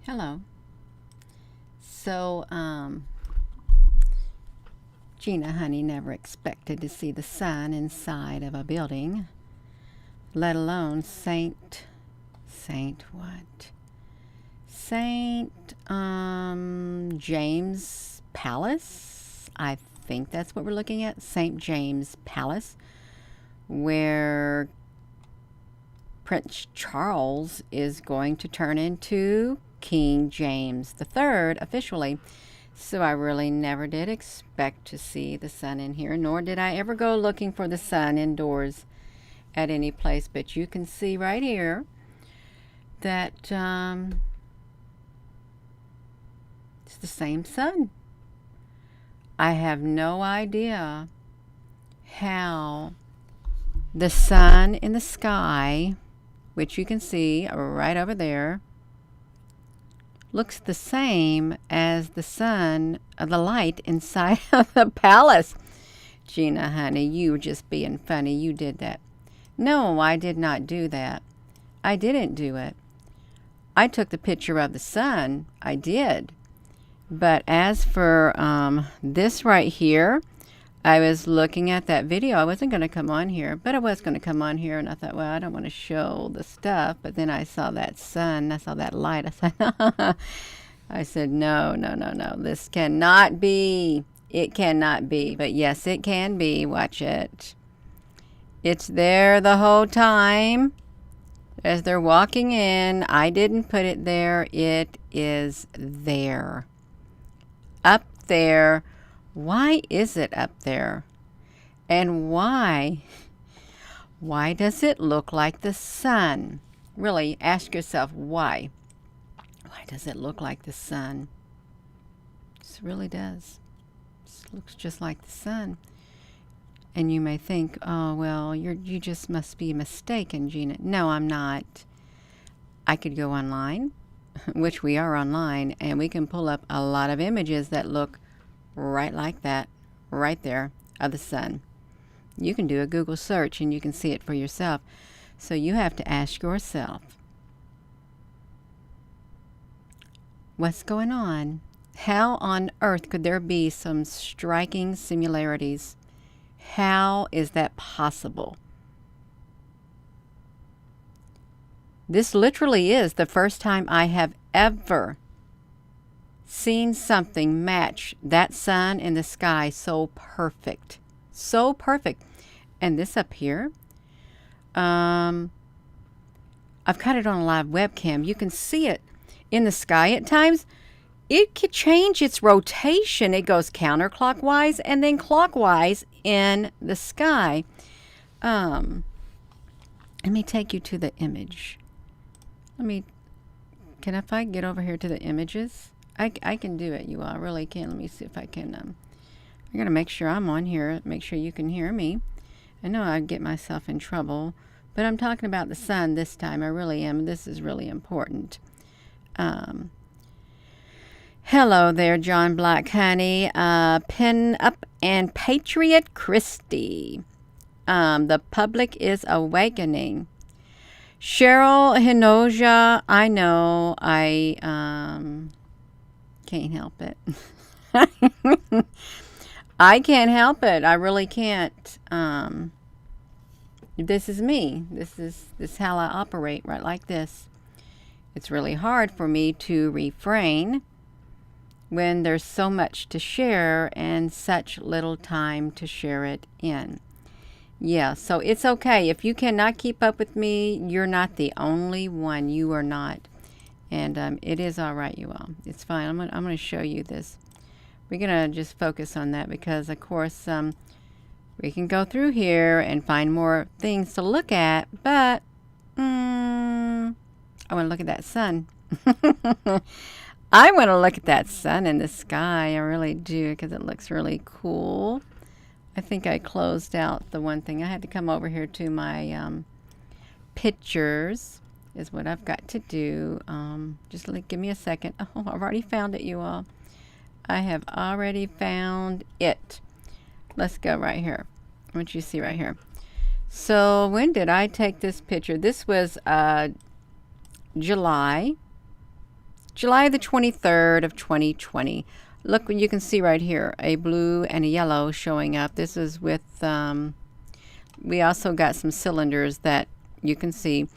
Hello. So, Gina, honey, never expected to see the sun inside of a building, let alone Saint what? Saint, James Palace. I think that's what we're looking at. Saint James Palace, where Prince Charles is going to turn into King James III officially. So I really never did expect to see the sun in here, nor did I ever go looking for the sun indoors at any place. But you can see right here that it's the same sun. I have no idea how the sun in the sky, which you can see right over there, looks the same as the sun, the light inside of the palace. Gina, honey, you were just being funny. You did that. No, I did not do that. I didn't do it. I took the picture of the sun. I did. But as for this right here, I was looking at that video. I wasn't going to come on here, but I was going to come on here, and I thought, well, I don't want to show the stuff. But then I saw that sun. I saw that light. I said, no. This cannot be. It cannot be. But yes, it can be. Watch it. It's there the whole time as they're walking in. I didn't put it there. It is there. Up there. Why is it up there? And why does it look like the sun? Really, ask yourself why. Why does it look like the sun? It really does. It looks just like the sun. And you may think, oh, well, you just must be mistaken, Gina. No, I'm not. I could go online, which we are online, and we can pull up a lot of images that look right like that, right there, of the sun. You can do a Google search and you can see it for yourself. So you have to ask yourself, what's going on? How on earth could there be some striking similarities? How is that possible? This literally is the first time I have ever seen something match that sun in the sky so perfect. So perfect. And this up here, I've got it on a live webcam. You can see it in the sky at times. It could change its rotation. It goes counterclockwise and then clockwise in the sky. Let me take you to the image. If I get over here to the images? I can do it, you all. I really can. Let me see if I can. I gotta make sure I'm on here, make sure you can hear me. I know I'd get myself in trouble, but I'm talking about the sun this time. I really am. This is really important. Hello there, John Black, honey. Pin up and Patriot Christie. The public is awakening. Cheryl Hinoja, I know. I can't help it. I can't help it. I really can't. This is me. This is how I operate, right like this. It's really hard for me to refrain when there's so much to share and such little time to share it in. Yeah, so it's okay. If you cannot keep up with me, you're not the only one. You are not. And it is all right, you all. It's fine. I'm gonna show you this. We're gonna just focus on that because, of course, we can go through here and find more things to look at. But I want to look at that sun. I want to look at that sun in the sky. I really do, because it looks really cool. I think I closed out the one thing. I had to come over here to my pictures. Is what I've got to do. Just give me a second. Oh, I've already found it, you all. I have already found it. Let's go right here. What you see right here. So when did I take this picture? This was July July the 23rd of 2020. Look, you can see right here, a blue and a yellow showing up. This is with, we also got some cylinders that you can see.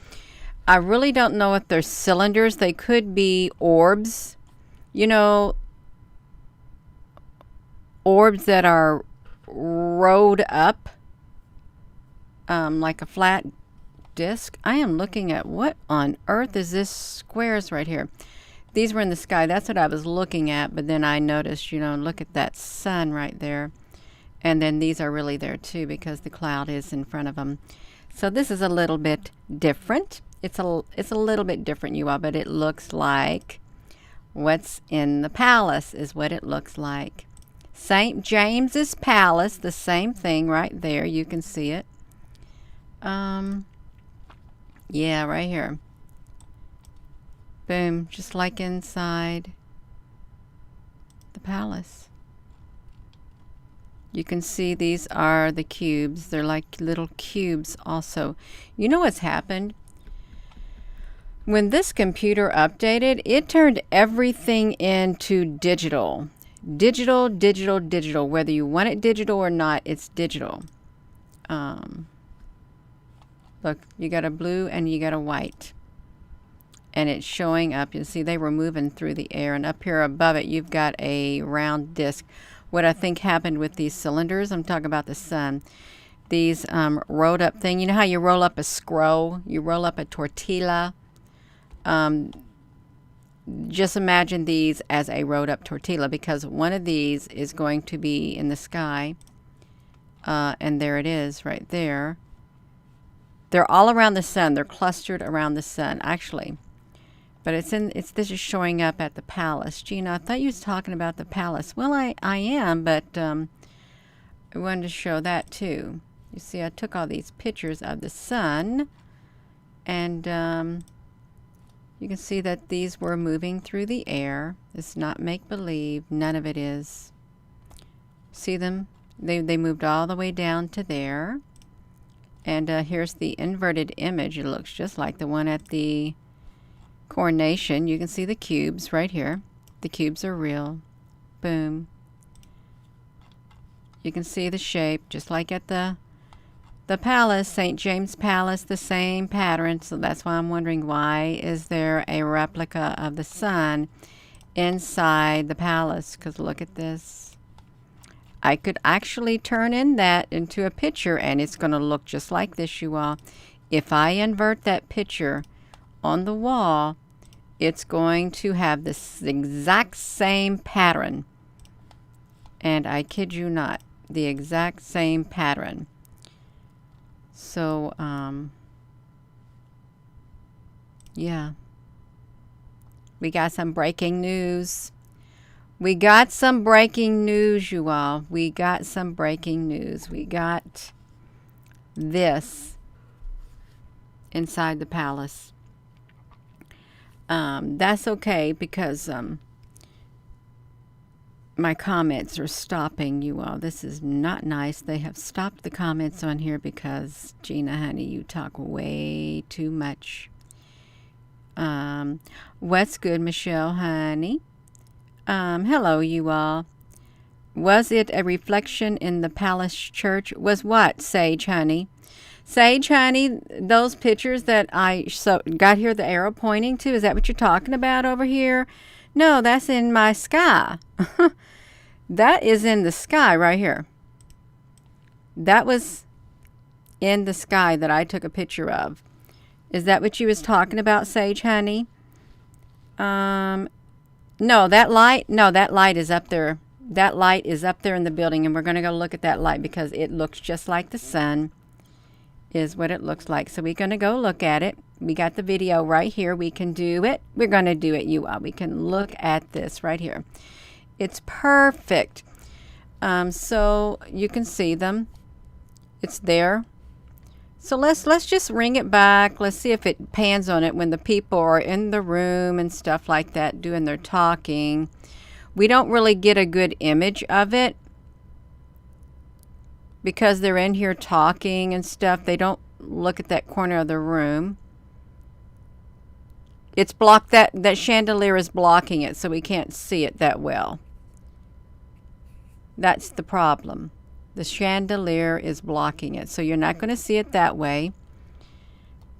I really don't know if they're cylinders. They could be orbs. You know, orbs that are rolled up like a flat disc. I am looking at what on earth is this squares right here. These were in the sky. That's what I was looking at, but then I noticed, you know, look at that sun right there. And then these are really there too because the cloud is in front of them. So this is a little bit different. It's a little bit different, you all, but it looks like what's in the palace is what it looks like. St. James's Palace, the same thing right there. You can see it. Yeah, right here. Boom, just like inside the palace. You can see these are the cubes. They're like little cubes also. You know what's happened? When this computer updated, it turned everything into digital. Digital, digital, digital. Whether you want it digital or not, it's digital. Look, you got a blue and you got a white. And it's showing up. You see they were moving through the air. And up here above it, you've got a round disc. What I think happened with these cylinders, I'm talking about the sun. These rolled up thing. You know how you roll up a scroll? You roll up a tortilla. Just imagine these as a rolled up tortilla because one of these is going to be in the sky. And there it is right there. They're all around the sun. They're clustered around the sun, actually. But this is showing up at the palace. Gina, I thought you was talking about the palace. Well, I am, but I wanted to show that too. You see, I took all these pictures of the sun, and you can see that these were moving through the air. It's not make-believe. None of it is. See them? They moved all the way down to there. And here's the inverted image. It looks just like the one at the coronation. You can see the cubes right here. The cubes are real. Boom. You can see the shape just like at the palace, St. James Palace, the same pattern. So that's why I'm wondering, why is there a replica of the sun inside the palace? Because look at this. I could actually turn that into a picture and it's going to look just like this, you all. If I invert that picture on the wall, it's going to have this exact same pattern. And I kid you not, the exact same pattern. So, yeah. We got some breaking news. We got some breaking news, you all. We got some breaking news. We got this inside the palace. That's okay because my comments are stopping, you all. This is not nice. They have stopped the comments on here because, Gina, honey, you talk way too much. What's good, Michelle, honey? Hello, you all. Was it a reflection in the palace church? Was what, Sage, honey? Sage, honey, those pictures that I got here, the arrow pointing to, is that what you're talking about over here? No, that's in my sky. That is in the sky right here. That was in the sky that I took a picture of. Is that what you was talking about, Sage, honey? No, that light is up there. That light is up there in the building, and we're going to go look at that light because it looks just like the sun is what it looks like. So we're going to go look at it. We got the video right here. We can do it. We're going to do it, you all. We can look at this right here. It's perfect. So you can see them. It's there. So let's just ring it back. Let's see if it pans on it when the people are in the room and stuff like that doing their talking. We don't really get a good image of it because they're in here talking and stuff. They don't look at that corner of the room. It's blocked, that chandelier is blocking it, so we can't see it that well. That's the problem. The chandelier is blocking it, so you're not going to see it that way.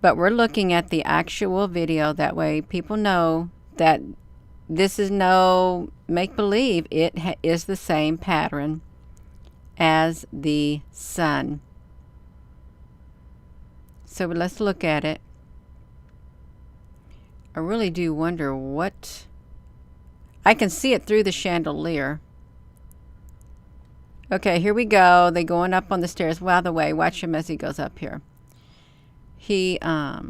But we're looking at the actual video. That way people know that this is no make-believe. It is the same pattern as the sun. So let's look at it. I really do wonder what... I can see it through the chandelier. Okay, here we go. They're going up on the stairs. Wow, the way. Watch him as he goes up here. He, I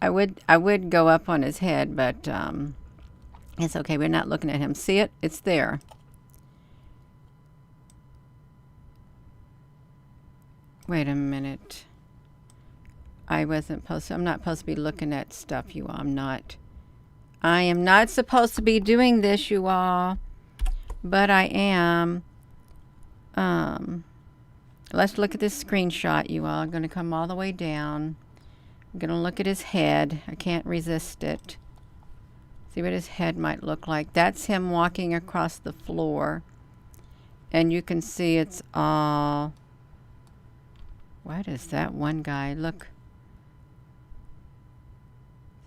would go up on his head, but it's okay. We're not looking at him. See it? It's there. Wait a minute. I'm not supposed to be looking at stuff, you all. I'm not. I am not supposed to be doing this, you all. But I am. Let's look at this screenshot, you all. I'm going to come all the way down. I'm going to look at his head. I can't resist it. See what his head might look like. That's him walking across the floor. And you can see it's all... Why does that one guy look...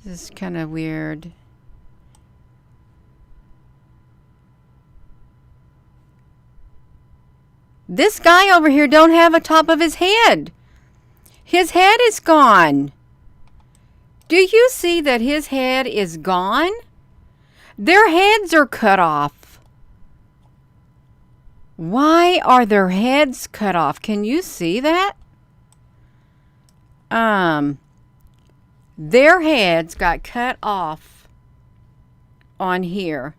This is kind of weird. This guy over here don't have a top of his head. His head is gone. Do you see that his head is gone? Their heads are cut off. Why are their heads cut off? Can you see that? Their heads got cut off on here.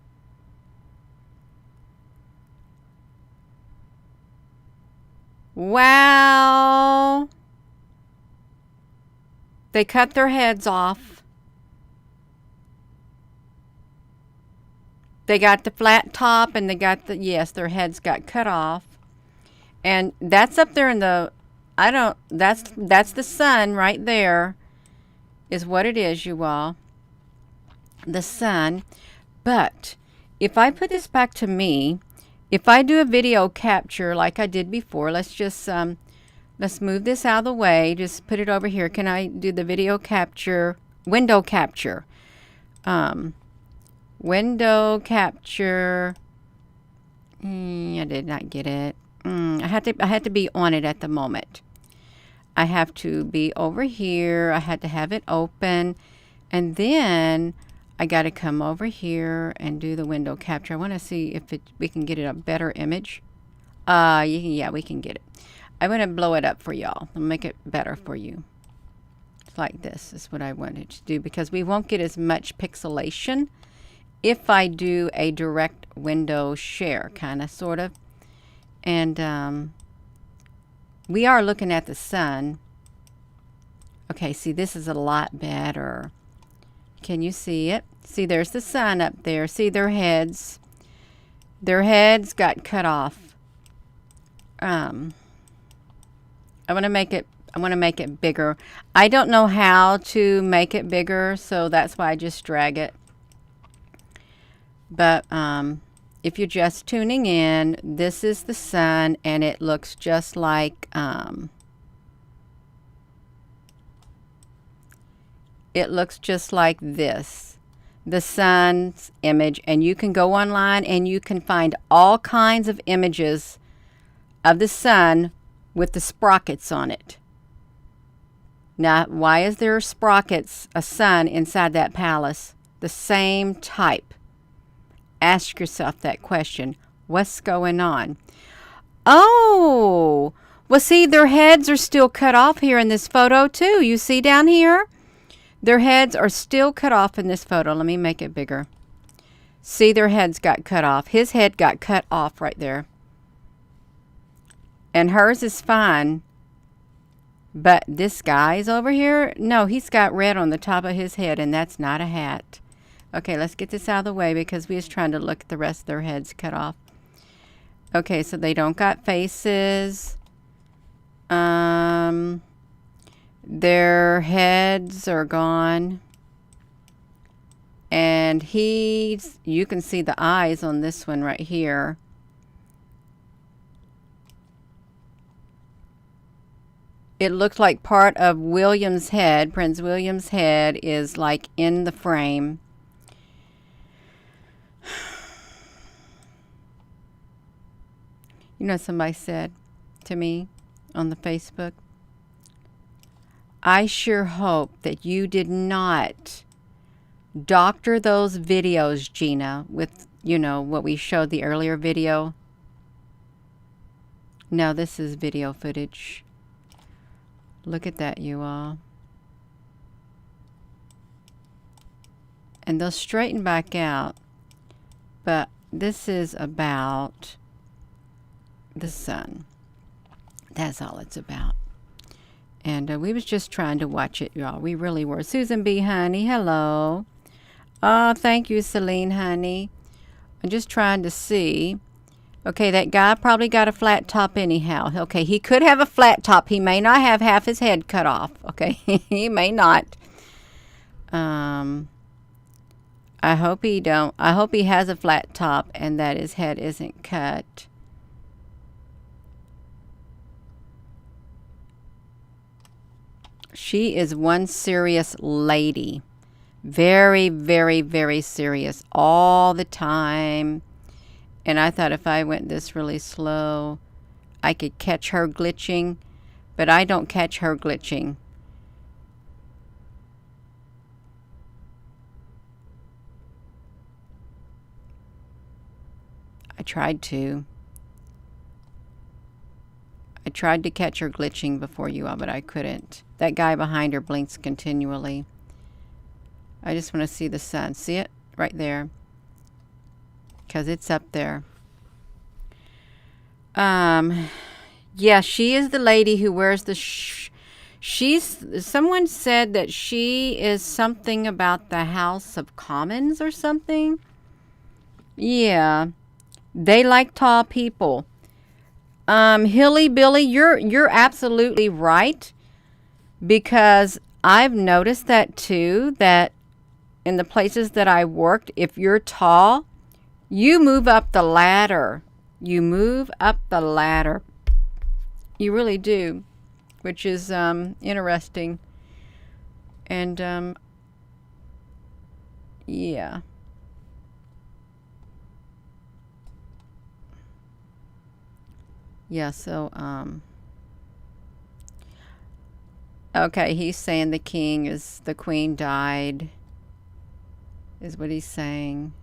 Wow. They cut their heads off. They got the flat top and they got the, yes, their heads got cut off. And that's up there in the, that's the sun right there is what it is, you all. The sun. But if I put this back to me, if I do a video capture like I did before, let's just, let's move this out of the way. Just put it over here. Can I do the video capture, window capture? Window capture. I did not get it. I had to be on it at the moment. I have to be over here. I had to have it open. And then I got to come over here and do the window capture. I want to see if we can get it a better image. Yeah, we can get it. I'm going to blow it up for y'all. I'll make it better for you. It's like this is what I wanted to do because we won't get as much pixelation if I do a direct window share, kind of, sort of. And we are looking at the sun. Okay, see, this is a lot better. Can you see it? See, there's the sun up there. See their heads. Their heads got cut off. I want to make it bigger. I don't know how to make it bigger, so that's why I just drag it. But if you're just tuning in, this is the sun, and it looks just like this, the sun's image. And you can go online and you can find all kinds of images of the sun with the sprockets on it. Now, why is there sprockets, a sun inside that palace? The same type. Ask yourself that question. What's going on? Oh, well, see, their heads are still cut off here in this photo too. You see down here? Their heads are still cut off in this photo. Let me make it bigger. See, their heads got cut off. His head got cut off right there. And hers is fine. But this guy's over here, no, he's got red on the top of his head, and that's not a hat. Okay, let's get this out of the way because we was trying to look at the rest of their heads cut off. Okay, so they don't got faces. Their heads are gone. And you can see the eyes on this one right here. It looks like part of William's head, Prince William's head, is like in the frame. You know, somebody said to me on the Facebook, I sure hope that you did not doctor those videos, Gina, with, you know, what we showed the earlier video. No, this is video footage. Look at that, you all. And they'll straighten back out. But this is about the sun. That's all it's about. And we was just trying to watch it, y'all. We really were. Susan B. Honey, hello. Oh, thank you, Celine, honey. I'm just trying to see. Okay, that guy probably got a flat top anyhow. Okay, he could have a flat top. He may not have half his head cut off. Okay, he may not. I hope he don't. I hope he has a flat top and that his head isn't cut. She is one serious lady. Very, very, very serious all the time. And I thought if I went this really slow, I could catch her glitching. But I don't catch her glitching. I tried to. I tried to catch her glitching before you all, but I couldn't. That guy behind her blinks continually. I just want to see the sun. See it? Right there. Because it's up there. Yeah, she is the lady who wears the someone said that she is something about the House of Commons or something. Yeah. They like tall people. Hilly Billy, you're absolutely right. Because I've noticed that too, that in the places that I worked, if you're tall, you move up the ladder. You move up the ladder. You really do, which is interesting. And yeah. Yeah, so okay, he's saying the queen died, is what he's saying.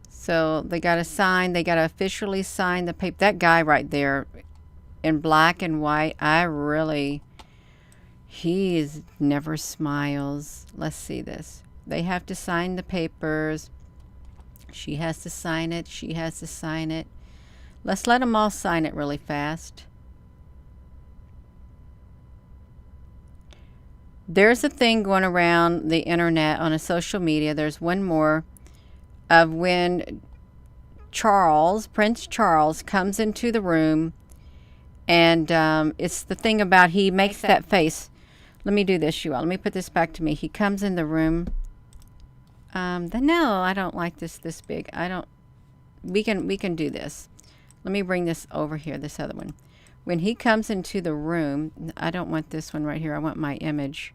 So they got to officially sign the paper. That guy right there in black and white, he never smiles. Let's see this. They have to sign the papers. She has to sign it. She has to sign it. Let's let them all sign it really fast. There's a thing going around the internet on a social media. There's one more of when Prince Charles comes into the room, and it's the thing about he makes that face. Let me do this, you all. Let me put this back to me. He comes in the room. No, I don't like this big. We can do this. Let me bring this over here, this other one. When he comes into the room, I don't want this one right here. I want my image.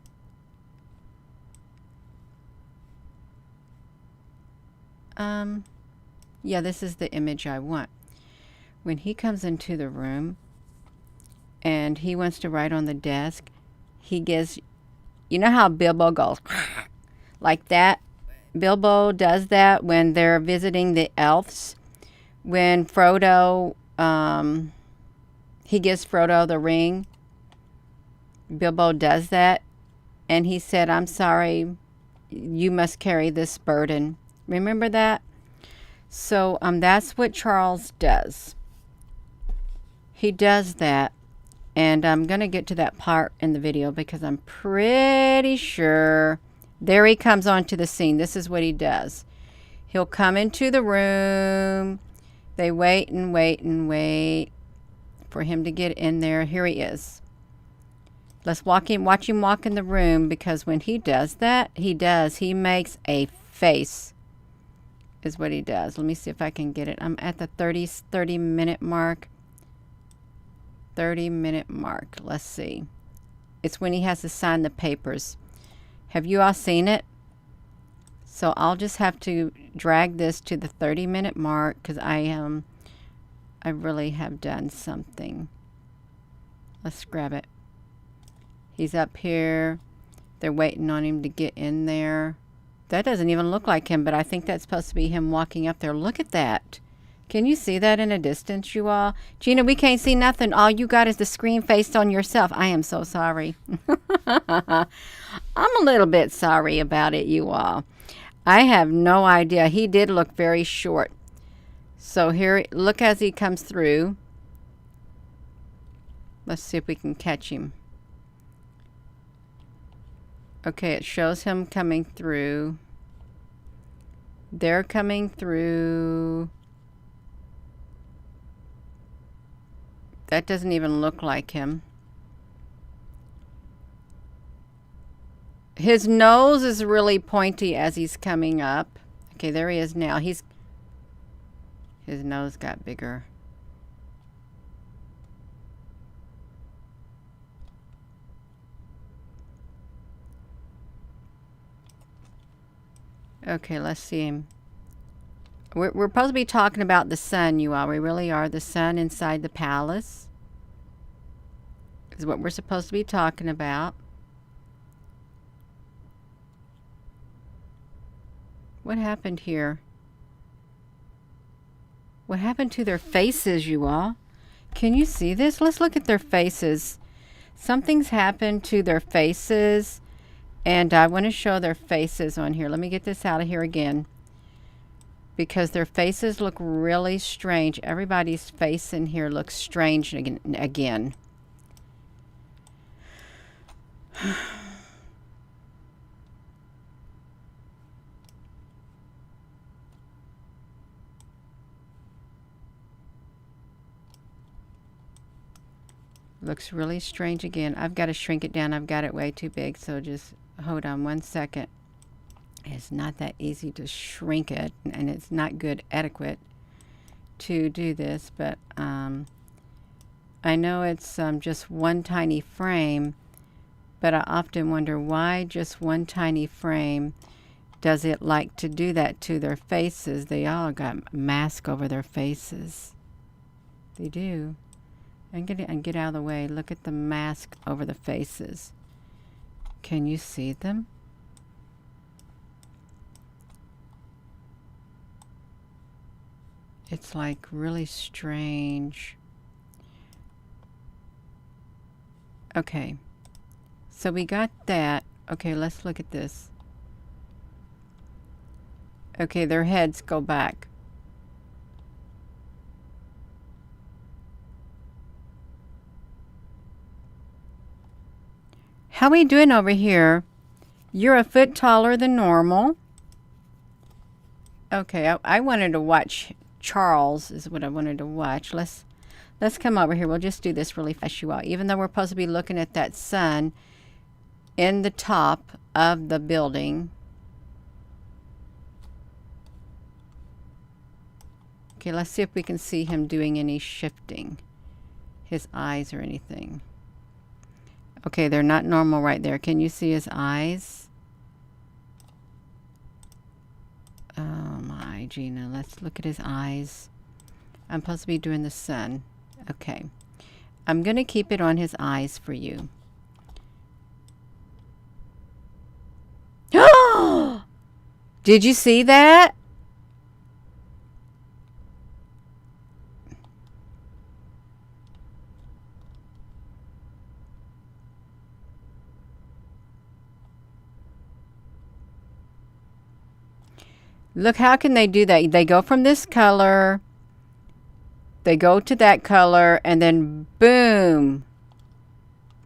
Yeah, this is the image I want. When he comes into the room and he wants to write on the desk, he gives, you know how Bilbo goes like that? Bilbo does that when they're visiting the elves. When Frodo, he gives Frodo the ring. Bilbo does that. And he said, I'm sorry, you must carry this burden. Remember that? So that's what Charles does. He does that And I'm going to get to that part in the video because I'm pretty sure. There he comes onto the scene. This is what he does. He'll come into the room. They wait and wait and wait for him to get in there. Here he is. Let's watch him walk in the room, because when he does that, he makes a face, is what he does. Let me see if I can get it. I'm at the 30 minute mark. 30-minute mark. Let's see. It's when he has to sign the papers. Have you all seen it? So I'll just have to drag this to the 30-minute mark, because I really have done something. Let's grab it. He's up here. They're waiting on him to get in there. That doesn't even look like him, but I think that's supposed to be him walking up there. Look at that. Can you see that in a distance, you all? Gina, we can't see nothing. All you got is the screen faced on yourself. I am so sorry. I'm a little bit sorry about it, you all. I have no idea. He did look very short. So here, look as he comes through. Let's see if we can catch him. Okay, it shows him coming through. They're coming through. That doesn't even look like him. His nose is really pointy as he's coming up. Okay, there he is now. His nose got bigger. Okay, let's see him. We're supposed to be talking about the sun, you all. We really are. The sun inside the palace is what we're supposed to be talking about. What happened here? What happened to their faces, you all? Can you see this? Let's look at their faces. Something's happened to their faces, and I want to show their faces on here. Let me get this out of here again, because their faces look really strange. Everybody's face in here looks strange again. Looks really strange again. I've got to shrink it down. I've got it way too big, so just hold on one second. It's not that easy to shrink it, and it's not good adequate to do this, but I know it's just one tiny frame, but I often wonder why just one tiny frame does it like to do that to their faces. They all got mask over their faces. They do. And get out of the way. Look at the mask over the faces. Can you see them? It's like really strange. Okay. So we got that. Okay, let's look at this. Okay, their heads go back. How we doing over here? You're a foot taller than normal. Okay, I wanted to watch Charles is what I wanted to watch. Let's come over here. We'll just do this really fast, you all. Even though we're supposed to be looking at that sun in the top of the building. Okay, let's see if we can see him doing any shifting. His eyes or anything. Okay, they're not normal right there. Can you see his eyes? Oh my, Gina. Let's look at his eyes. I'm supposed to be doing the sun. Okay. I'm going to keep it on his eyes for you. Did you see that? Look, how can they do that? They go from this color, they go to that color, and then boom,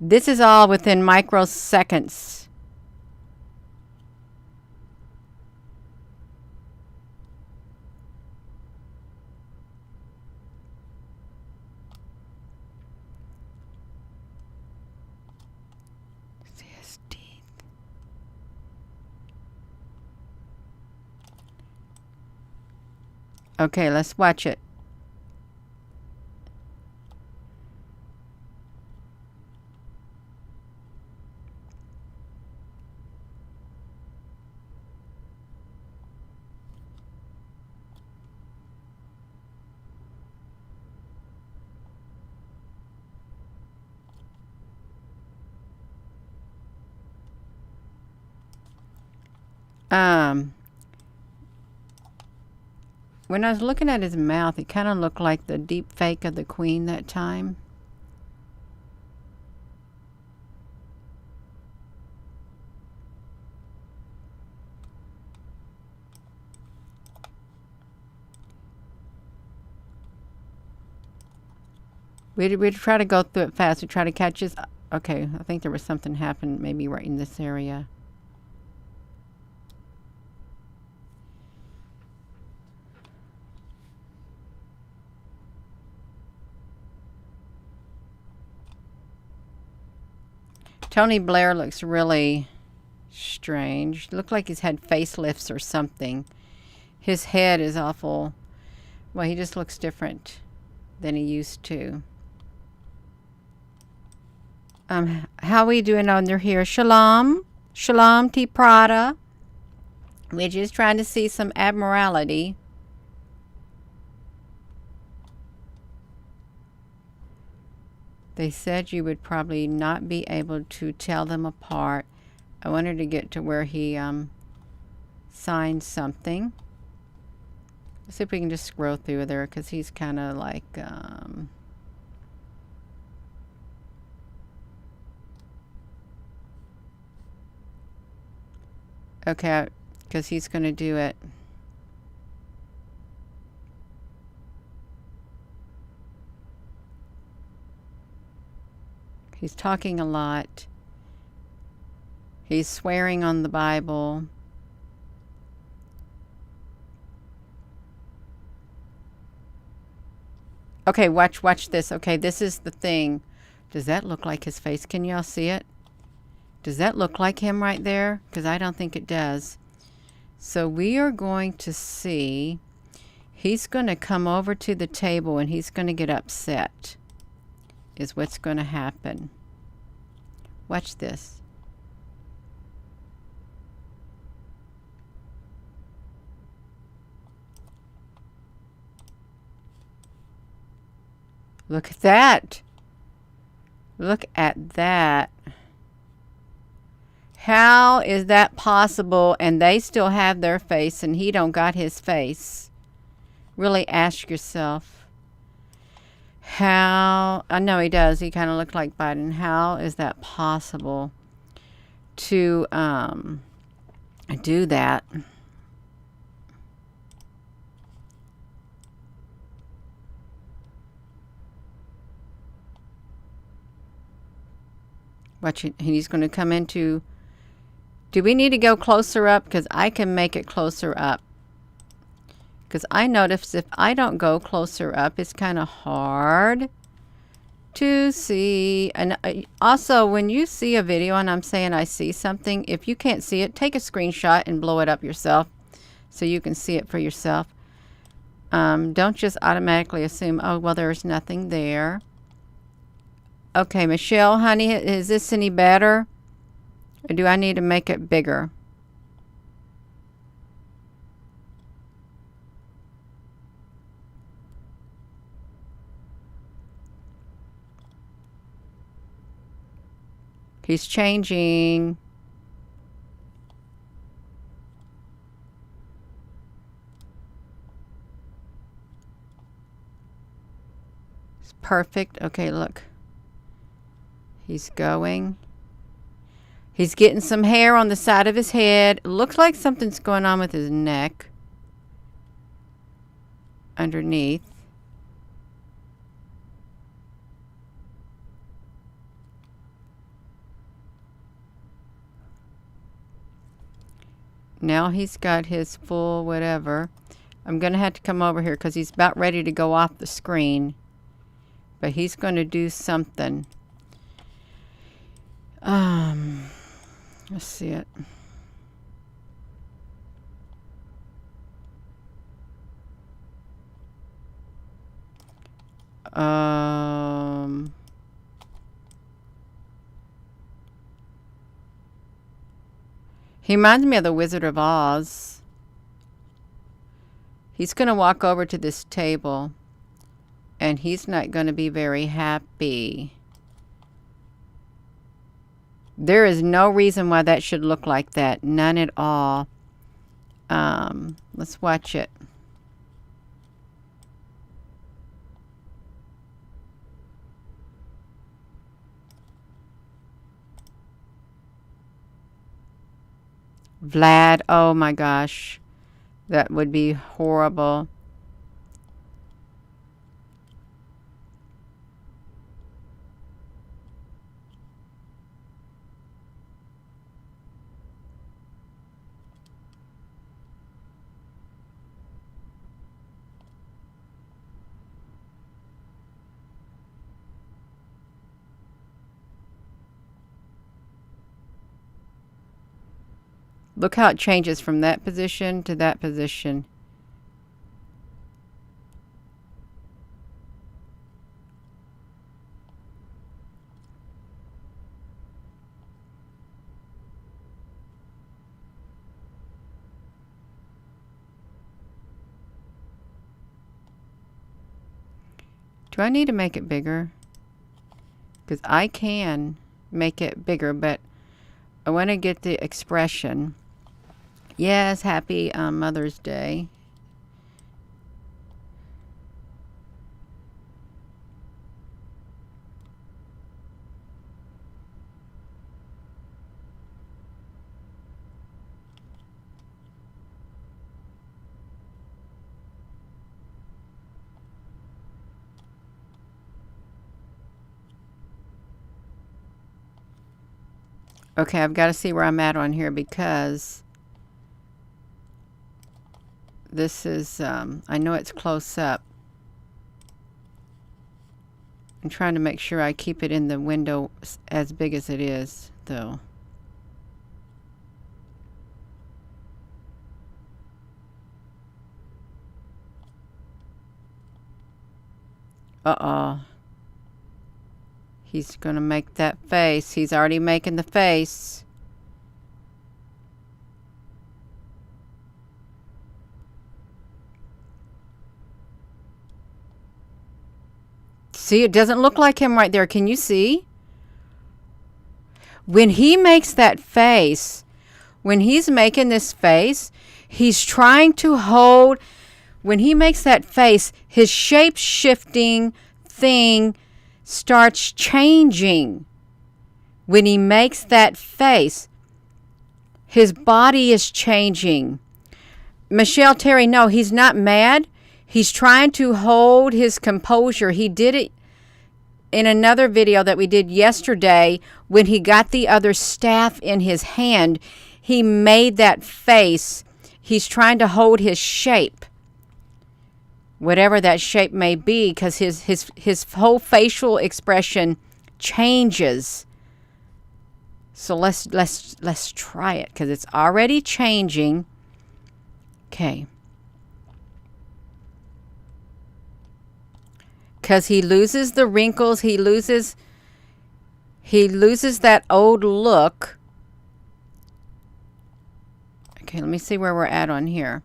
This is all within microseconds. See his teeth. Okay, let's watch it. When I was looking at his mouth, it kind of looked like the deep fake of the Queen that time. We'd try to go through it fast. We try to catch his... Okay, I think there was something happened maybe right in this area. Tony Blair looks really strange. Looked like he's had facelifts or something. His head is awful. Well, he just looks different than he used to. How we doing under here? Shalom. Shalom T. Prada. We're just trying to see some abnormality. They said you would probably not be able to tell them apart. I wanted to get to where he signed something. Let's see if we can just scroll through there, because he's kind of like... Okay, because he's going to do it. He's talking a lot. He's swearing on the Bible. Okay, watch this. Okay, this is the thing. Does that look like his face? Can y'all see it? Does that look like him right there? Because I don't think it does. So we are going to see. He's going to come over to the table and he's going to get upset. Is what's going to happen. Watch this. Look at that. Look at that. How is that possible? And they still have their face and he don't got his face. Really ask yourself. How, I know he does. He kind of looked like Biden. How is that possible to do that? Watch it. He's going to come into... Do we need to go closer up? Because I can make it closer up. Because I notice if I don't go closer up, it's kind of hard to see. And also, when you see a video and I'm saying I see something, if you can't see it, take a screenshot and blow it up yourself so you can see it for yourself. Don't just automatically assume, oh, well, there's nothing there. Okay, Michelle, honey, is this any better? Or do I need to make it bigger? He's changing. It's perfect. Okay, look. He's going. He's getting some hair on the side of his head. It looks like something's going on with his neck. Underneath. Now he's got his full whatever. I'm going to have to come over here because he's about ready to go off the screen. But he's going to do something. Let's see it. He reminds me of the Wizard of Oz. He's going to walk over to this table, and he's not going to be very happy. There is no reason why that should look like that. None at all. Let's watch it. Vlad, oh my gosh. That would be horrible. Look how it changes from that position to that position. Do I need to make it bigger? Because I can make it bigger, but I want to get the expression. Yes, happy Mother's Day. Okay, I've got to see where I'm at on here because this is, I know it's close up. I'm trying to make sure I keep it in the window as big as it is, though. Uh-oh. He's going to make that face. He's already making the face. See, it doesn't look like him right there. Can you see? When he makes that face, when he's making this face, he's trying to hold. When he makes that face, his shape-shifting thing starts changing. When he makes that face, his body is changing. Michelle Terry, no, he's not mad. He's trying to hold his composure. He did it in another video that we did yesterday when he got the other staff in his hand. He made that face. He's trying to hold his shape, whatever that shape may be, because his whole facial expression changes. So let's try it because it's already changing. Okay. Because he loses the wrinkles, he loses that old look. Okay, let me see where we're at on here.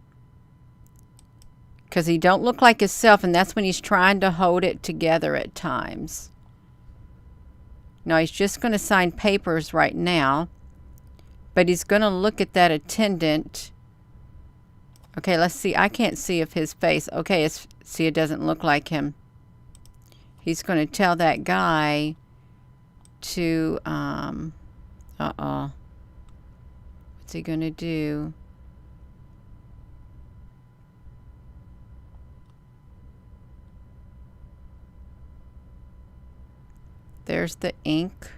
Because he don't look like himself, and that's when he's trying to hold it together at times. Now, he's just going to sign papers right now, but he's going to look at that attendant. Okay, let's see. I can't see if his face. Okay, see, it doesn't look like him. He's going to tell that guy to, uh-oh. What's he going to do? There's the ink.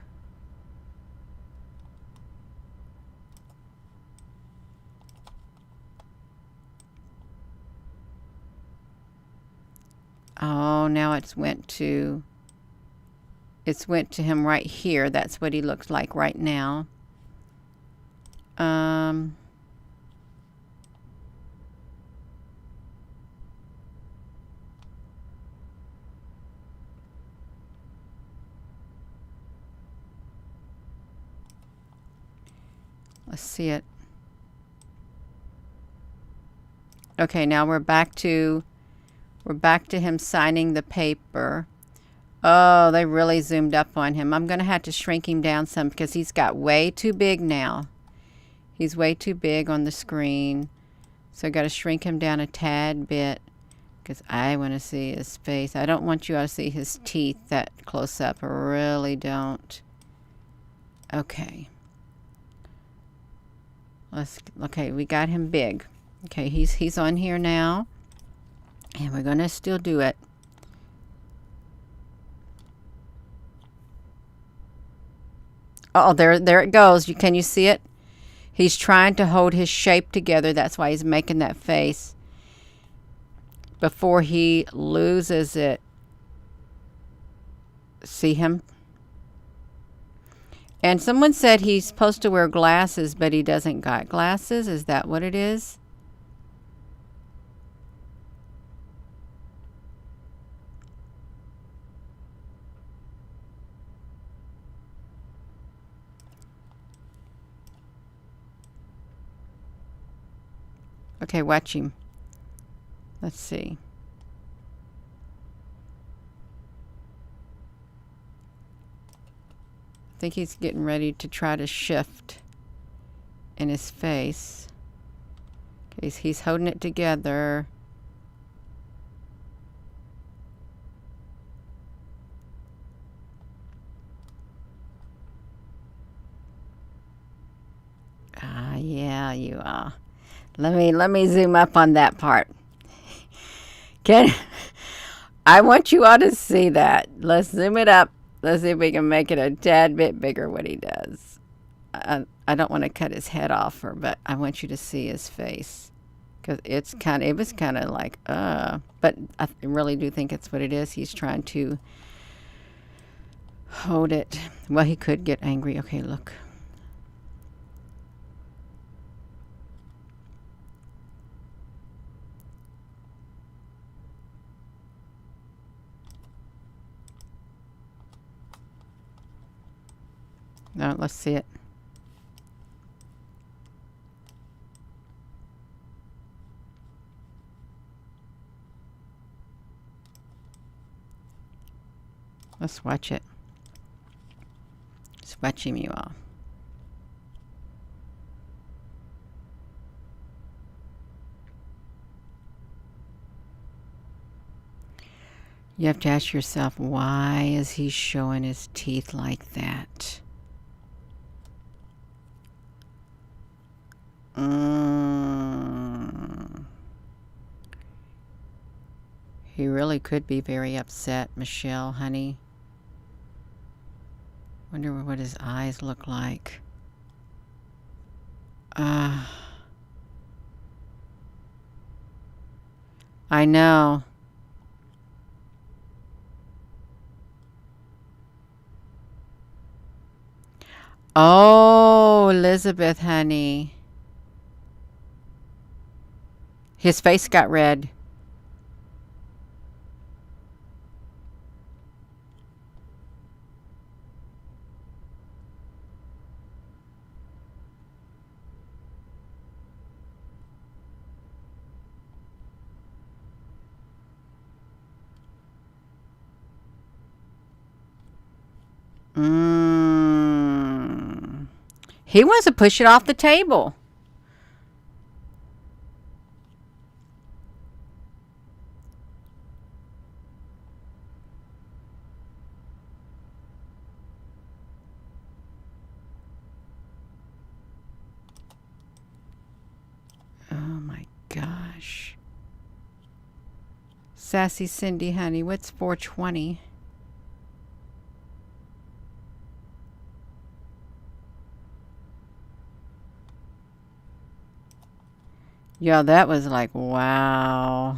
Oh, now it's went to him right here. That's what he looks like right now. Let's see it. Okay, now we're back to him signing the paper. Oh, they really zoomed up on him. I'm going to have to shrink him down some because he's got way too big now. He's way too big on the screen. So I got to shrink him down a tad bit because I want to see his face. I don't want you all to see his teeth that close up. I really don't. Okay. Okay, we got him big. Okay, he's on here now. And we're going to still do it. Oh, there it goes. Can you see it? He's trying to hold his shape together. That's why he's making that face. Before he loses it. See him? And someone said he's supposed to wear glasses, but he doesn't got glasses. Is that what it is? Okay, watch him. Let's see. I think he's getting ready to try to shift in his face. Okay, he's holding it together. Yeah, you are. Let me zoom up on that part. I want you all to see that. Let's zoom it up. Let's see if we can make it a tad bit bigger what he does. I don't want to cut his head off, but I want you to see his face. Because it was kind of like, but I really do think it's what it is. He's trying to hold it. Well, he could get angry. Okay, look. Now, let's see it. Let's watch it. Just watching you all. You have to ask yourself, why is he showing his teeth like that? He really could be very upset, Michelle, honey. Wonder what his eyes look like. I know. Oh, Elizabeth, honey. His face got red. He wants to push it off the table. Oh my gosh. Sassy Cindy, honey, what's 420? Yeah, that was like, wow.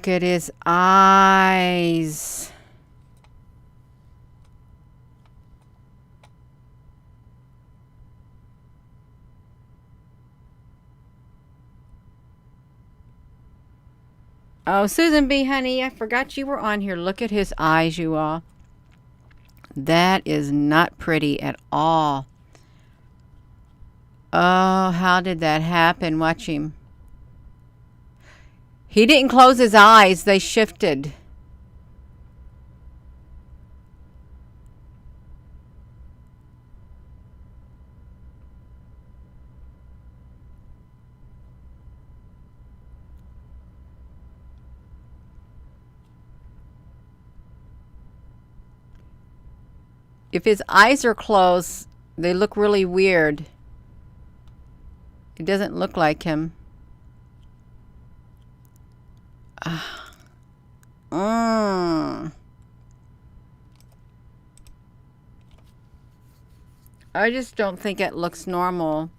Look at his eyes. Oh, Susan B., honey, I forgot you were on here. Look at his eyes, you all. That is not pretty at all. Oh, how did that happen? Watch him. He didn't close his eyes. They shifted. If his eyes are closed, they look really weird. It doesn't look like him. I just don't think it looks normal.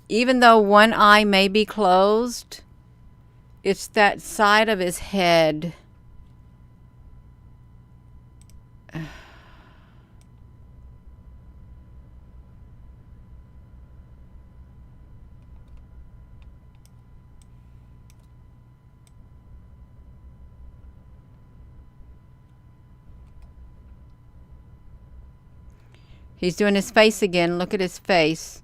Even though one eye may be closed, it's that side of his head. He's doing his face again. Look at his face.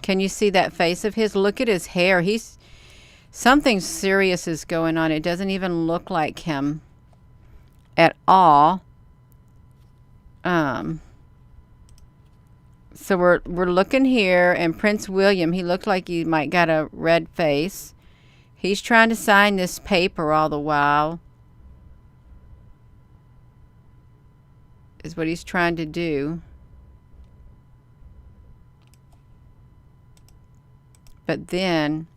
Can you see that face of his? Look at his hair. Something serious is going on. It doesn't even look like him at all. So we're looking here, and Prince William, he looked like he might got a red face. He's trying to sign this paper all the while. Is what he's trying to do. But then,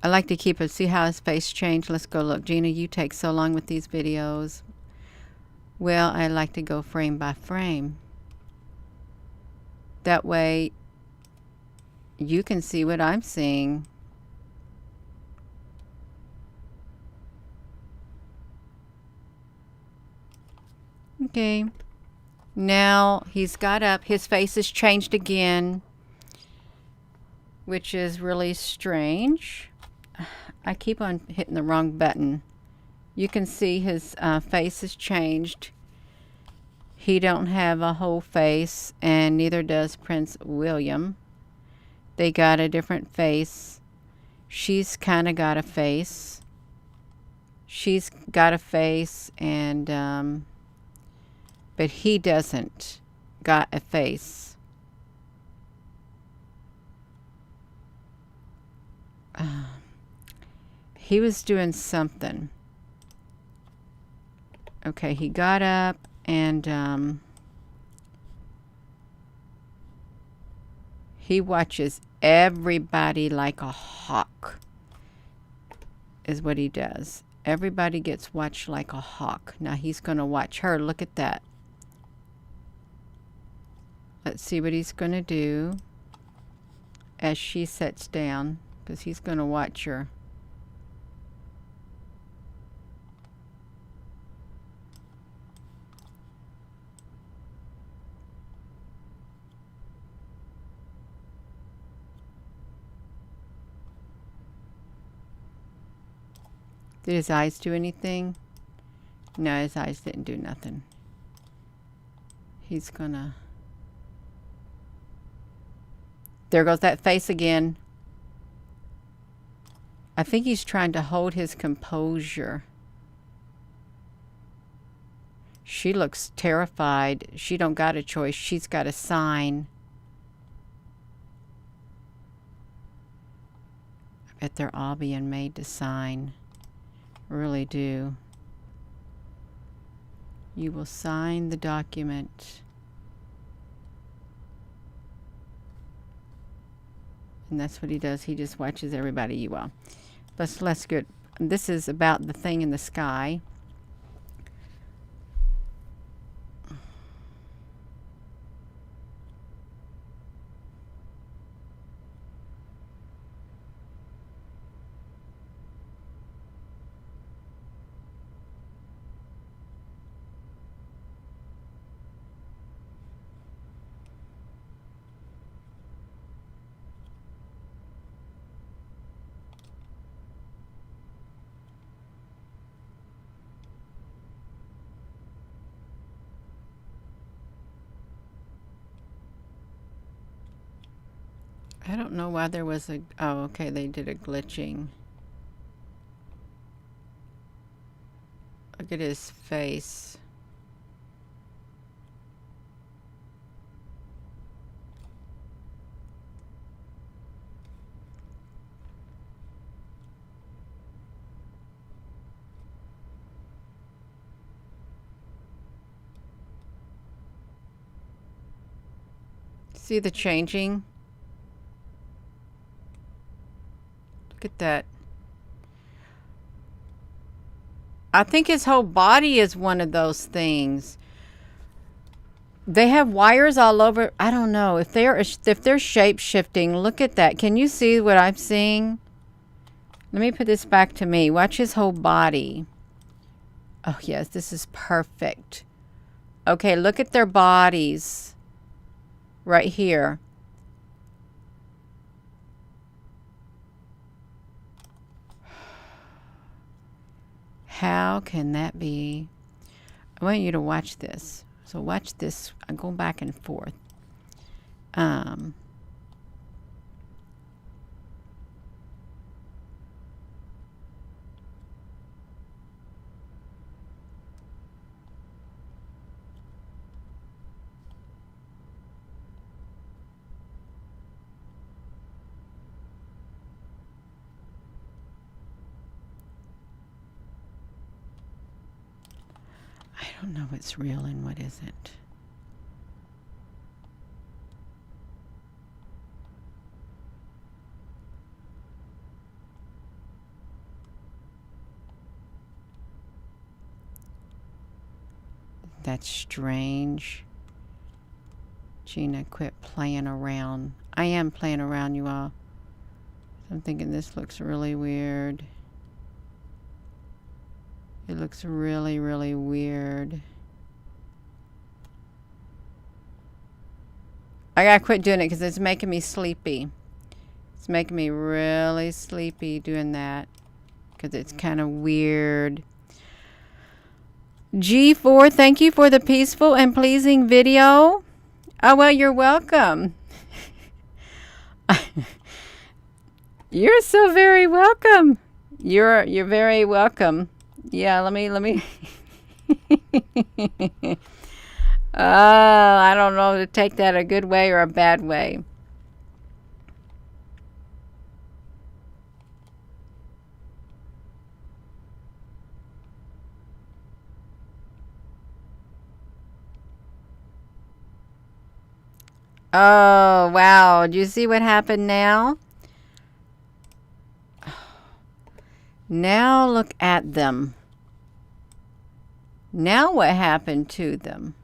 I like to keep it, see how his face changed. Let's go look. Gina, you take so long with these videos. Well, I like to go frame by frame. That way, you can see what I'm seeing. Okay. Now, he's got up. His face has changed again, which is really strange. I keep on hitting the wrong button. You can see his face has changed. He don't have a whole face, and neither does Prince William. They got a different face. She's kind of got a face. She's got a face, and but he doesn't got a face. He was doing something. Okay, he got up and he watches everybody like a hawk, is what he does. Everybody gets watched like a hawk. Now he's going to watch her. Look at that. Let's see what he's going to do as she sits down, because he's going to watch her. Did his eyes do anything? No, his eyes didn't do nothing. He's gonna... There goes that face again. I think he's trying to hold his composure. She looks terrified. She don't got a choice. She's got a sign. I bet they're all being made to sign. Really do. You will sign the document. And that's what he does. He just watches everybody. You will. Let's get. This is about the thing in the sky. I don't know why there was a... Oh, okay, they did a glitching. Look at his face. See the changing? Look at that. I think his whole body is one of those things. They have wires all over. I don't know if they're shape shifting. Look at that. Can you see what I'm seeing? Let me put this back to me. Watch his whole body. Oh yes, this is perfect. Okay, look at their bodies right here. How can that be? I want you to watch this. So watch this. I'm going back and forth. I don't know what's real and what isn't. That's strange. Gina, quit playing around. I am playing around, you all. I'm thinking this looks really weird. It looks really, really weird. I gotta quit doing it because it's making me sleepy. It's making me really sleepy doing that because it's kind of weird. G4, thank you for the peaceful and pleasing video. Oh, well, you're welcome. You're so very welcome. You're very welcome. Yeah, let me. I don't know to take that a good way or a bad way. Oh, wow. Do you see what happened now? Now look at them. Now what happened to them?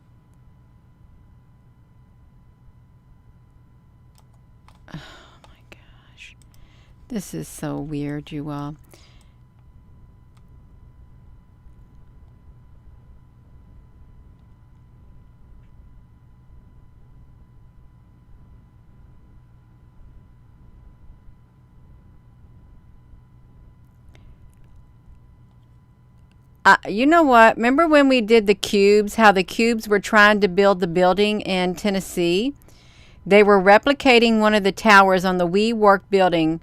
Oh my gosh. This is so weird, you all. You know what? Remember when we did the cubes, how the cubes were trying to build the building in Tennessee? They were replicating one of the towers on the WeWork building.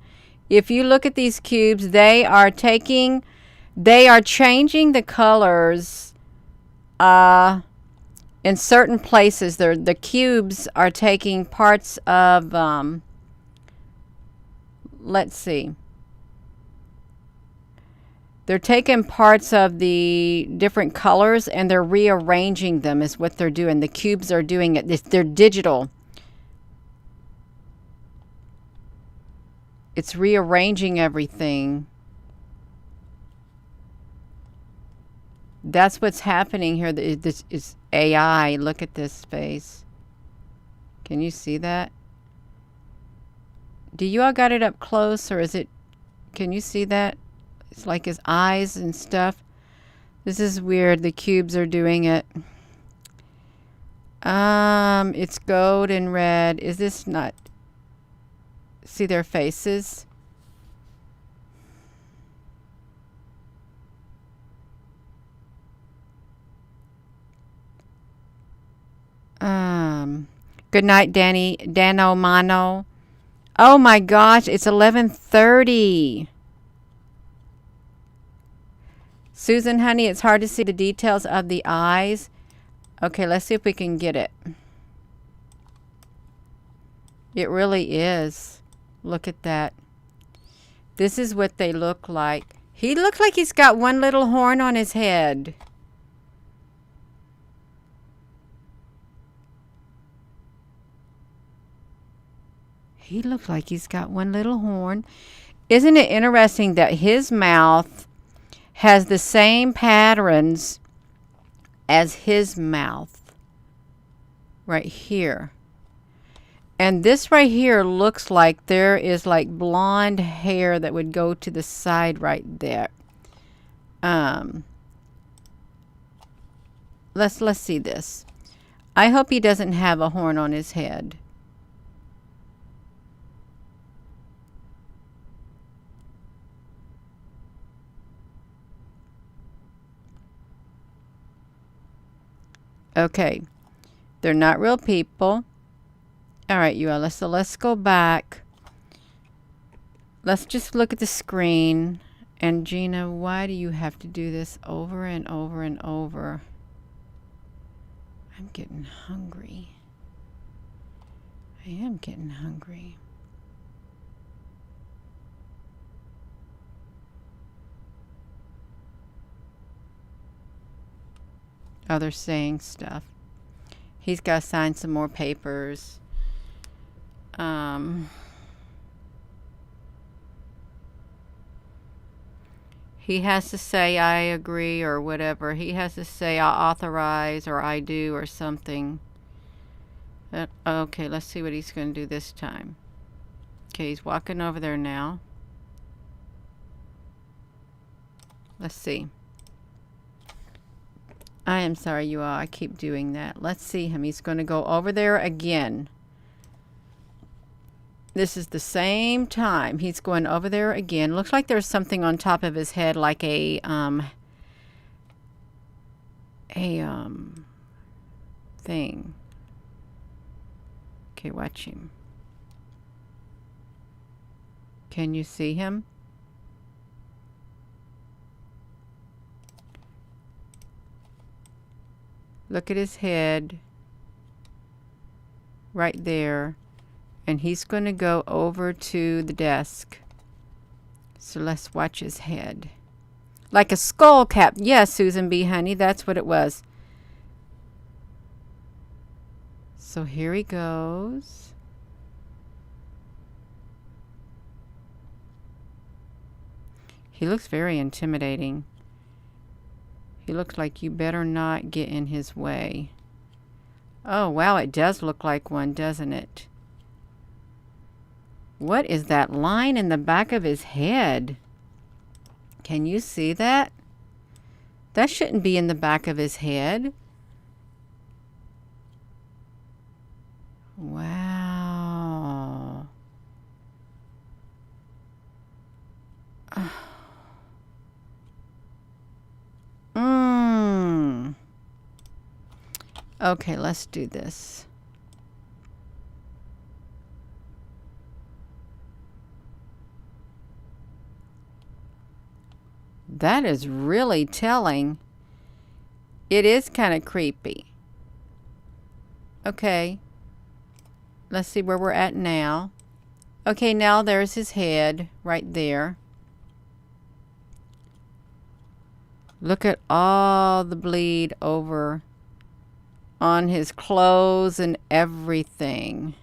If you look at these cubes, they are changing the colors in certain places. The cubes are taking parts of, let's see. They're taking parts of the different colors and they're rearranging them is what they're doing. The cubes are doing it. They're digital. It's rearranging everything. That's what's happening here. This is AI. Look at this face. Can you see that? Do you all got it up close or is it... Can you see that? It's like his eyes and stuff. This is weird. The cubes are doing it. It's gold and red. Is this not... See their faces? Good night, Danny. Dano Mano. Oh my gosh, it's 11:30. Susan, honey, it's hard to see the details of the eyes. Okay, let's see if we can get it. It really is. Look at that. This is what they look like. He looks like he's got one little horn on his head. He looks like he's got one little horn. Isn't it interesting that his mouth has the same patterns as his mouth right here? And this right here looks like there is like blonde hair that would go to the side right there. Let's see this. I hope he doesn't have a horn on his head. Okay, they're not real people. All right, you all. So let's go back. Let's just look at the screen. And Gina, why do you have to do this over and over and over? I'm getting hungry. I am getting hungry. Oh, they're saying stuff. He's got to sign some more papers. He has to say, I agree, or whatever. He has to say, I authorize, or I do, or something. Okay, let's see what he's going to do this time. Okay, he's walking over there now. Let's see. I am sorry, you all. I keep doing that. Let's see him. He's going to go over there again. This is the same time. He's going over there again. Looks like there's something on top of his head, like a thing. Okay, watch him. Can you see him? Look at his head. Right there. And he's going to go over to the desk. So let's watch his head. Like a skull cap. Yes, Susan B. Honey, that's what it was. So here he goes. He looks very intimidating. He looks like you better not get in his way. Oh, wow, it does look like one, doesn't it? What is that line in the back of his head? Can you see that? That shouldn't be in the back of his head. Wow. Okay, let's do this. That is really telling. It is kind of creepy. Okay. Let's see where we're at now. Okay, now there's his head right there. Look at all the bleed over on his clothes and everything.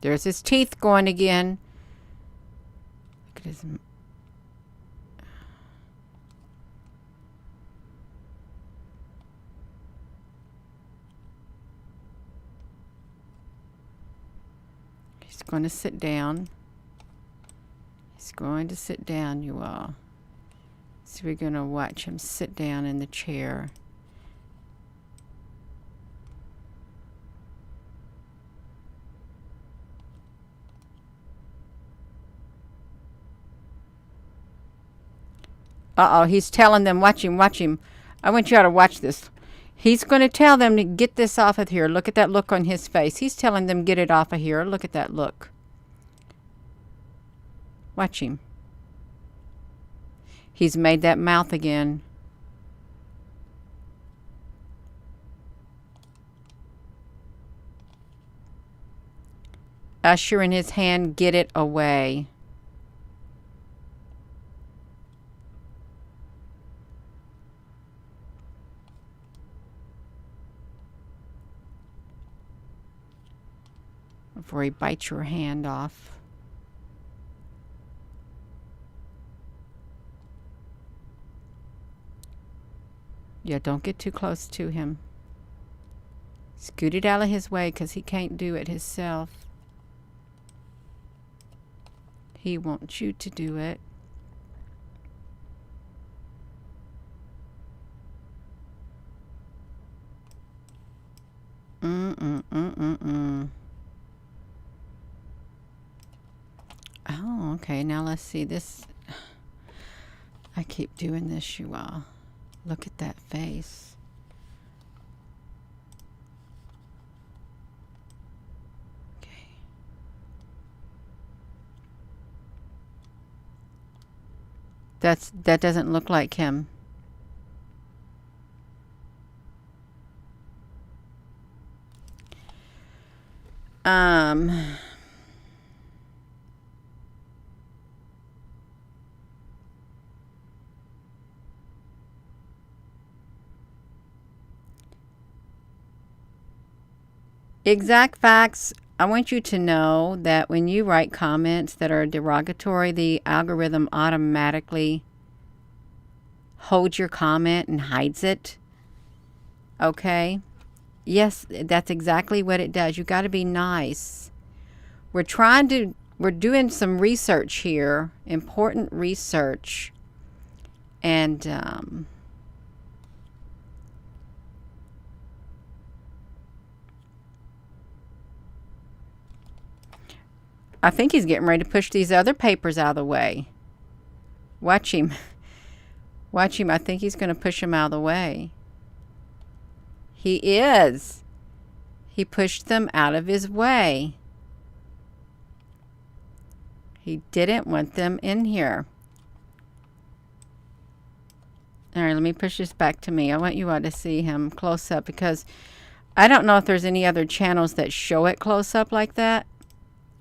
There's his teeth going again. Look at his... He's going to sit down. He's going to sit down, you all. So we're going to watch him sit down in the chair. Uh-oh, he's telling them, watch him, watch him. I want you all to watch this. He's going to tell them to get this off of here. Look at that look on his face. He's telling them get it off of here. Look at that look. Watch him. He's made that mouth again. Usher in his hand, get it away. Before he bites your hand off. Yeah, don't get too close to him. Scoot it out of his way because he can't do it himself. He wants you to do it. Oh, okay. Now let's see this. I keep doing this, you all. Look at that face. Okay. That doesn't look like him. Exact facts. I want you to know that when you write comments that are derogatory, the algorithm automatically holds your comment and hides it. Okay? Yes, that's exactly what it does. You got to be nice. We're doing some research here, important research. And I think he's getting ready to push these other papers out of the way. Watch him. Watch him. I think he's going to push them out of the way. He is. He pushed them out of his way. He didn't want them in here. All right, let me push this back to me. I want you all to see him close up because I don't know if there's any other channels that show it close up like that.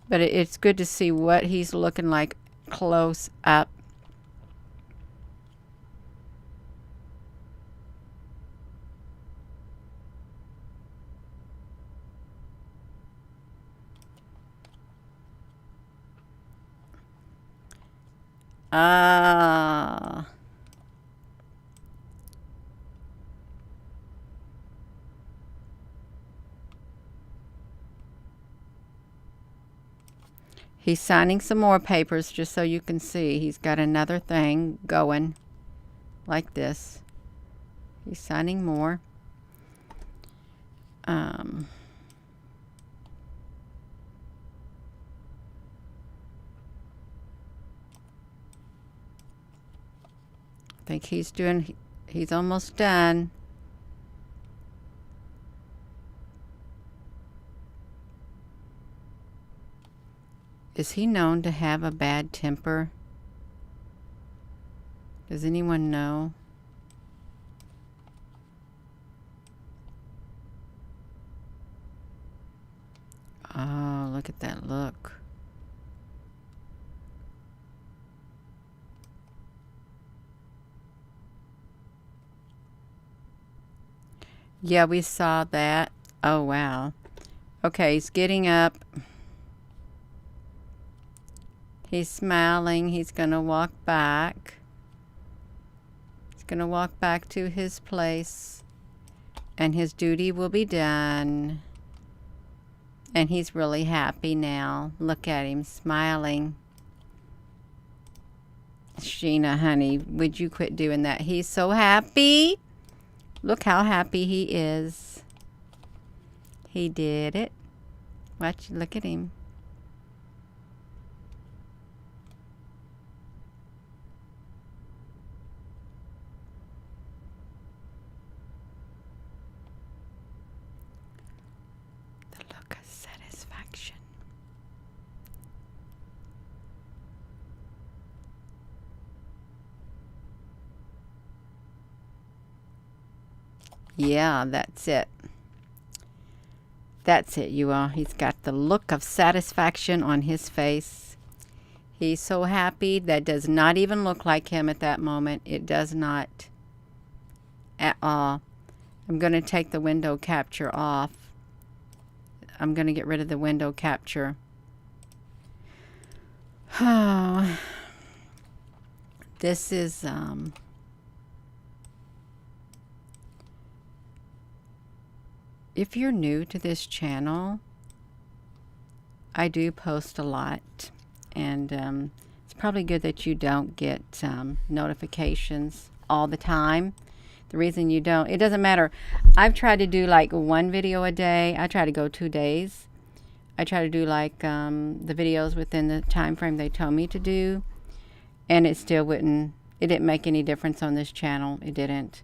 But it's good to see what he's looking like close up. He's signing some more papers just so you can see. He's got another thing going like this. He's signing more. I think he's almost done. Is he known to have a bad temper? Does anyone know? Oh, look at that look. Yeah, we saw that. Oh, wow. Okay, he's getting up. He's smiling. He's going to walk back. He's going to walk back to his place. And his duty will be done. And he's really happy now. Look at him smiling. Sheena, honey, would you quit doing that? He's so happy. Look how happy he is. He did it. Watch, look at him. The look of satisfaction. Yeah, that's it. That's it, you all. He's got the look of satisfaction on his face. He's so happy. That does not even look like him at that moment. It does not at all. I'm going to take the window capture off. I'm going to get rid of the window capture. Oh, this is if you're new to this channel, I do post a lot, and it's probably good that you don't get notifications all the time. The reason you don't, it doesn't matter. I've tried to do like one video a day. I try to go 2 days. I try to do like the videos within the time frame they told me to do, and it still it didn't make any difference on this channel. It didn't.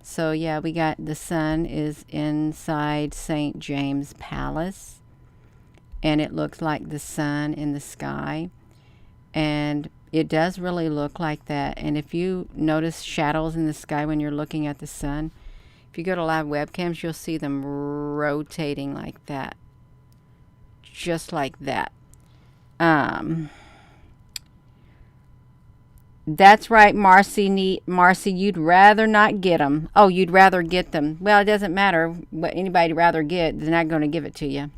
So yeah, we got the sun is inside St. James Palace, and it looks like the sun in the sky, and it does really look like that. And if you notice shadows in the sky when you're looking at the sun, if you go to live webcams, you'll see them rotating like that, just like that. That's right, Marcy. Marcy, you'd rather not get them. Oh, you'd rather get them. Well, it doesn't matter what anybody'd rather get. They're not going to give it to you.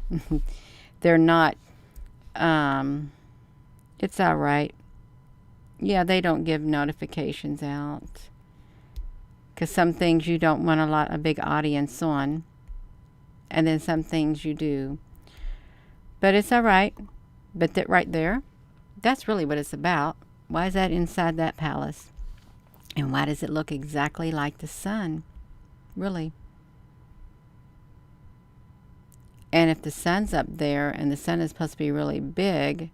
They're not. It's all right. Yeah, they don't give notifications out, because some things you don't want a big audience on, and then some things you do. But it's all right. But that right there, that's really what it's about. Why is that inside that palace? And why does it look exactly like the sun? Really? And if the sun's up there, and the sun is supposed to be really big,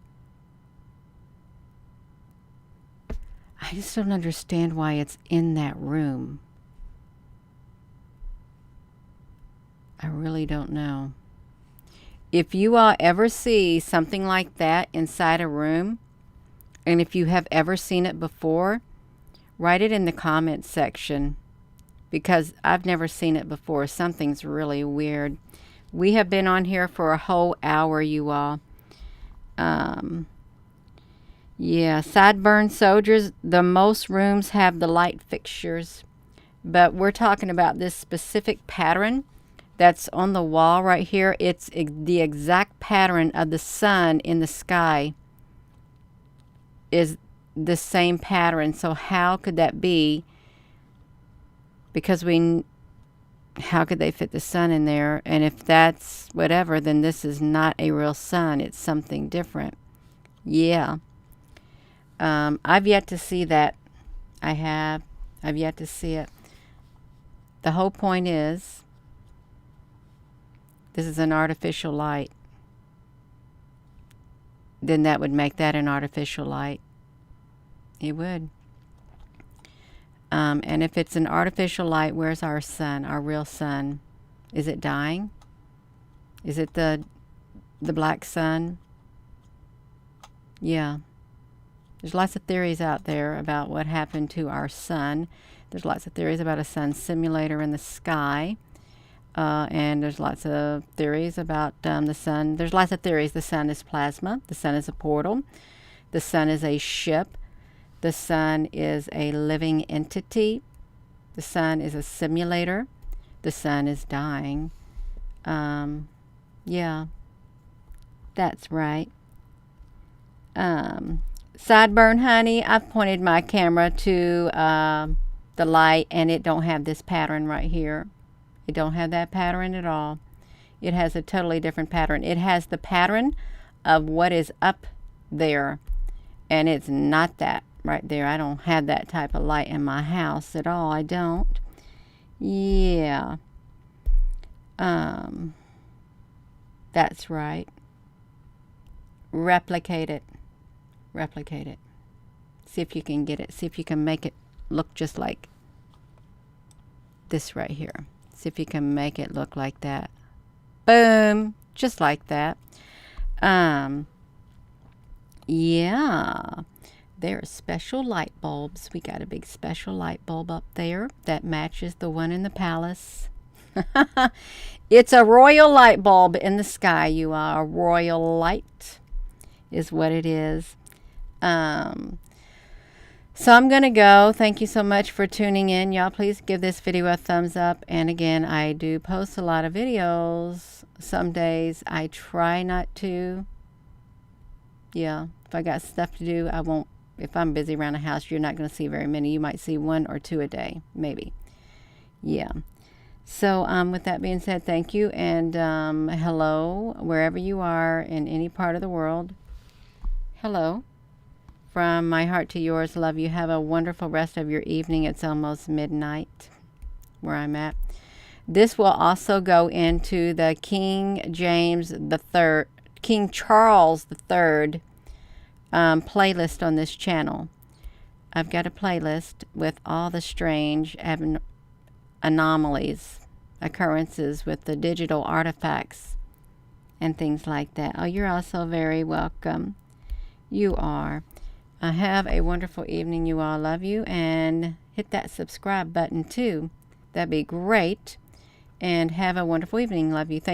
I just don't understand why it's in that room. I really don't know. If you all ever see something like that inside a room, and if you have ever seen it before, write it in the comments section, because I've never seen it before. Something's really weird. We have been on here for a whole hour, you all. Yeah, sideburn soldiers, the most rooms have the light fixtures, but we're talking about this specific pattern that's on the wall right here. It's the exact pattern of the sun in the sky is the same pattern. So how could that be? Because how could they fit the sun in there? And if that's whatever, then this is not a real sun. It's something different. Yeah. I've yet to see that. I've yet to see it. The whole point is, this is an artificial light. Then that would make that an artificial light. It would. And if it's an artificial light, where's our sun, our real sun? Is it dying? Is it the black sun? Yeah. There's lots of theories out there about what happened to our sun. There's lots of theories about a sun simulator in the sky. And there's lots of theories about the sun. There's lots of theories. The sun is plasma. The sun is a portal. The sun is a ship. The sun is a living entity. The sun is a simulator. The sun is dying. Yeah, that's right. Sideburn, honey, I've pointed my camera to the light, and it don't have this pattern right here. It don't have that pattern at all. it has a totally different pattern. It has the pattern of what is up there, and it's not that right there. I don't have that type of light in my house at all. I don't. Yeah. That's right. Replicate it. Replicate it. See if you can get it. See if you can make it look just like this right here. See if you can make it look like that. Boom. Just like that. Yeah. There are special light bulbs. We got a big special light bulb up there that matches the one in the palace. It's a royal light bulb in the sky, you are. A royal light is what it is. So I'm going to go. Thank you so much for tuning in. Y'all, please give this video a thumbs up. And again, I do post a lot of videos. Some days I try not to. Yeah, if I got stuff to do, I won't. If I'm busy around the house, you're not going to see very many. You might see 1 or 2 a day, maybe. Yeah. So with that being said, thank you. And hello, wherever you are in any part of the world. Hello. From my heart to yours, love you. Have a wonderful rest of your evening. It's almost midnight where I'm at. This will also go into the King Charles III playlist on this channel. I've got a playlist with all the strange anomalies, occurrences with the digital artifacts and things like that. Oh, you're also very welcome. You are. Have a wonderful evening, you all. Love you. And hit that subscribe button too. That'd be great. And have a wonderful evening. Love you. Thank you.